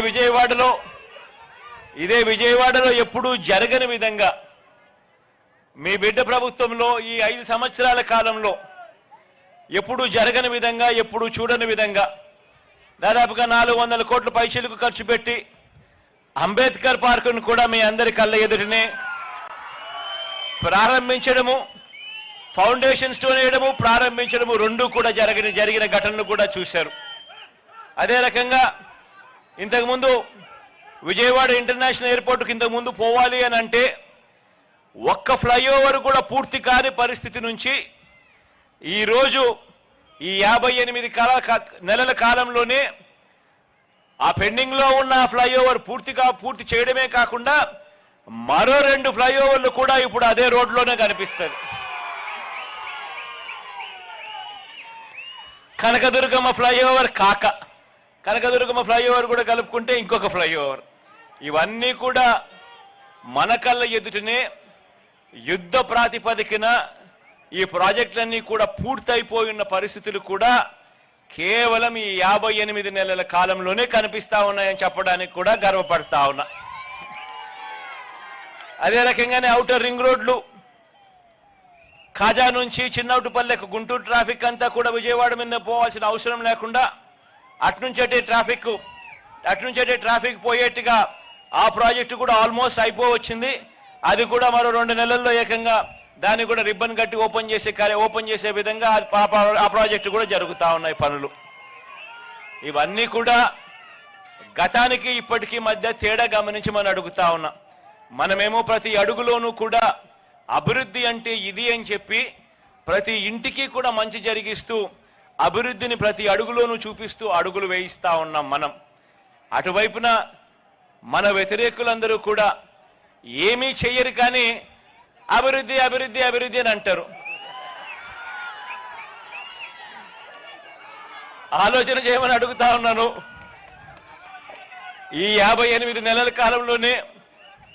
విజయవాడలో ఎప్పుడూ జరగని విధంగా మీ బిడ్డ ప్రభుత్వంలో ఈ 5 సంవత్సరాల కాలంలో ఎప్పుడూ జరగని విధంగా, ఎప్పుడూ చూడని విధంగా దాదాపుగా 400 కోట్ల పైసలకు ఖర్చు పెట్టి అంబేద్కర్ పార్కును కూడా మీ అందరి కళ్ళ ఎదుటనే ప్రారంభించడము, ఫౌండేషన్ స్టోన్ వేయడము, ప్రారంభించడము రెండూ కూడా జరిగిన ఘటనలు కూడా చూశారు. అదే రకంగా ఇంతకుముందు విజయవాడ ఇంటర్నేషనల్ ఎయిర్పోర్ట్కి ఇంతకుముందు పోవాలి అని అంటే ఒక్క ఫ్లైఓవర్ కూడా పూర్తి కాని పరిస్థితి నుంచి ఈరోజు ఈ 58 నెలల కాలంలోనే ఆ పెండింగ్లో ఉన్న ఫ్లైఓవర్ పూర్తి చేయడమే కాకుండా మరో 2 ఫ్లైఓవర్లు కూడా ఇప్పుడు అదే రోడ్లోనే కనిపిస్తుంది. కనకదుర్గమ్మ ఫ్లైఓవర్ కనకదుర్గమ్మ ఫ్లైఓవర్ కూడా కలుపుకుంటే ఇంకొక ఫ్లైఓవర్. ఇవన్నీ కూడా మన కళ్ళ ఎదుటనే యుద్ధ ప్రాతిపదికన ఈ ప్రాజెక్టులన్నీ కూడా పూర్తయిపోయిన పరిస్థితులు కూడా కేవలం ఈ 58 నెలల కాలంలోనే కనిపిస్తా ఉన్నాయని చెప్పడానికి కూడా గర్వపడతా ఉన్నా. అదే రకంగానే ఔటర్ రింగ్ రోడ్లు ఖాజా నుంచి చిన్నౌటుపల్లెకు గుంటూరు ట్రాఫిక్ అంతా కూడా విజయవాడ మీద పోవాల్సిన అవసరం లేకుండా అట్నుంచటే ట్రాఫిక్ పోయేట్టుగా ఆ ప్రాజెక్టు కూడా ఆల్మోస్ట్ అయిపోవచ్చింది. అది కూడా మరో 2 నెలల్లో ఏకంగా దాన్ని కూడా రిబ్బన్ కట్టి ఓపెన్ చేసే విధంగా ఆ ప్రాజెక్టు కూడా జరుగుతూ ఉన్నాయి పనులు. ఇవన్నీ కూడా గతానికి ఇప్పటికీ మధ్య తేడా గమనించి మనం అడుగుతా ఉన్నాం. మనమేమో ప్రతి అడుగులోనూ కూడా అభివృద్ధి అంటే ఇది అని చెప్పి ప్రతి ఇంటికి కూడా మంచి జరిగిస్తూ అభివృద్ధిని ప్రతి అడుగులోనూ చూపిస్తూ అడుగులు వేయిస్తా ఉన్నాం మనం. అటువైపున మన వ్యతిరేకులందరూ కూడా ఏమీ చెయ్యరు కానీ అభివృద్ధి అభివృద్ధి అభివృద్ధి అని అంటారు. ఆలోచన చేయమని అడుగుతా ఉన్నాను. ఈ 58 నెలల కాలంలోనే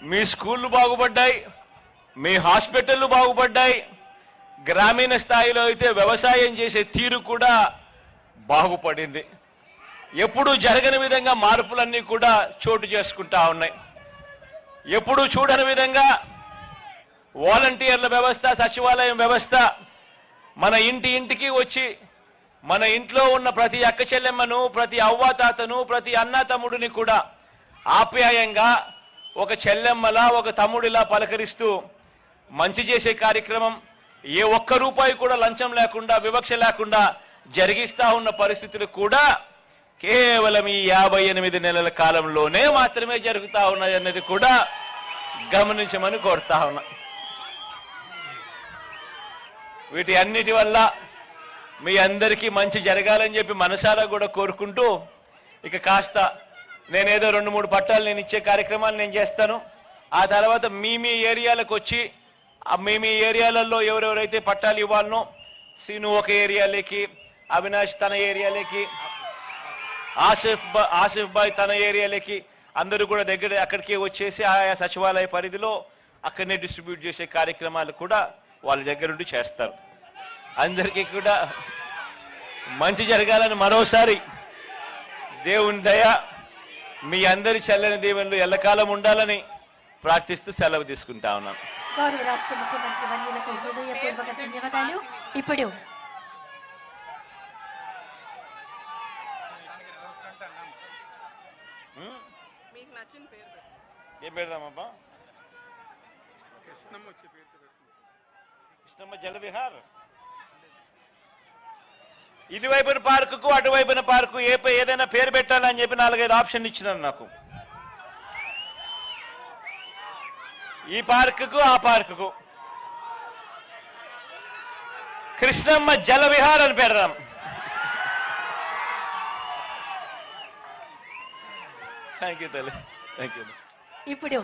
మీ స్కూళ్ళు బాగుపడ్డాయి, మీ హాస్పిటళ్లు బాగుపడ్డాయి, గ్రామీణ స్థాయిలో అయితే వ్యవసాయం చేసే తీరు కూడా బాగుపడింది. ఎప్పుడూ జరగని విధంగా మార్పులన్నీ కూడా చోటు చేసుకుంటా ఉన్నాయి. ఎప్పుడూ చూడని విధంగా వాలంటీర్ల వ్యవస్థ, సచివాలయం వ్యవస్థ మన ఇంటికి వచ్చి మన ఇంట్లో ఉన్న ప్రతి అక్క చెల్లెమ్మను, ప్రతి అవ్వాతాతను, ప్రతి అన్నా తమ్ముడిని కూడా ఆప్యాయంగా ఒక చెల్లెమ్మలా, ఒక తమ్ముడిలా పలకరిస్తూ మంచి చేసే కార్యక్రమం ఏ ఒక్క రూపాయి కూడా లంచం లేకుండా, వివక్ష లేకుండా జరిగిస్తా ఉన్న పరిస్థితులు కూడా కేవలం ఈ 58 నెలల కాలంలోనే మాత్రమే జరుగుతా ఉన్నాయన్నది కూడా గమనించమని కోరుతా ఉన్నా. వీటి అన్నిటి వల్ల మీ అందరికీ మంచి జరగాలని చెప్పి మనసారా కూడా కోరుకుంటూ ఇక కాస్త నేనేదో 2-3 పట్టాలు నేను ఇచ్చే కార్యక్రమాలు నేను చేస్తాను. ఆ తర్వాత మీ ఏరియాలకు వచ్చి మీ ఏరియాలలో ఎవరెవరైతే పట్టాలు ఇవ్వాలనో శ్రీను ఒక ఏరియాలోకి, అవినాష్ తన ఏరియాలోకి, ఆసిఫ్ బాయ్ తన ఏరియాలోకి అందరూ కూడా అక్కడికే వచ్చేసి ఆయా సచివాలయ పరిధిలో అక్కడనే డిస్ట్రిబ్యూట్ చేసే కార్యక్రమాలు కూడా వాళ్ళ దగ్గరుండి చేస్తారు. అందరికీ కూడా మంచి జరగాలని మరోసారి దేవుని దయ మీ అందరి చల్లని దీవెనలు ఎల్లకాలం ఉండాలని ప్రార్థిస్తూ సెలవు తీసుకుంటా ఉన్నాను. గౌరవ రాష్ట్ర ముఖ్యమంత్రి వర్యులకు హృదయపూర్వక ధన్యవాదాలు. ఇప్పుడు ఏం పెడదామబ్బా? కృష్ణమ్మ జలవిహార్. ఇటువైపున పార్కుకు అటువైపున పార్కు ఏదైనా పేరు పెట్టాలని చెప్పి 4-5 ఆప్షన్లు ఇచ్చినాను నాకు. ఈ పార్కుకు ఆ పార్కుకు కృష్ణమ్మ జలవిహార్ అని పెడదాం. థ్యాంక్ యూ తల్లి, థ్యాంక్ యూ. ఇప్పుడు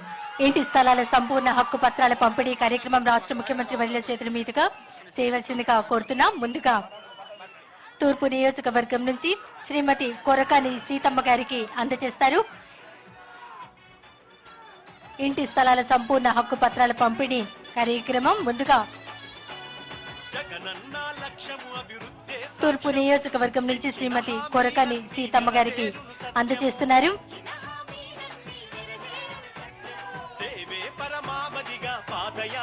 ఇంటి స్థలాల సంపూర్ణ హక్కు పత్రాల పంపిణీ కార్యక్రమం రాష్ట్ర ముఖ్యమంత్రి వర్యుల చేతుల మీదుగా చేయవలసిందిగా కోరుతున్నాం. ముందుగా తూర్పు నియోజకవర్గం నుంచి శ్రీమతి కొరకాని సీతమ్మ గారికి అందజేస్తారు. ఇంటి స్థలాల సంపూర్ణ హక్కు పత్రాల పంపిణీ కార్యక్రమం ముందుగా తూర్పు నియోజకవర్గం నుంచి శ్రీమతి కొరకాని సీతమ్మ గారికి అందజేస్తున్నారు.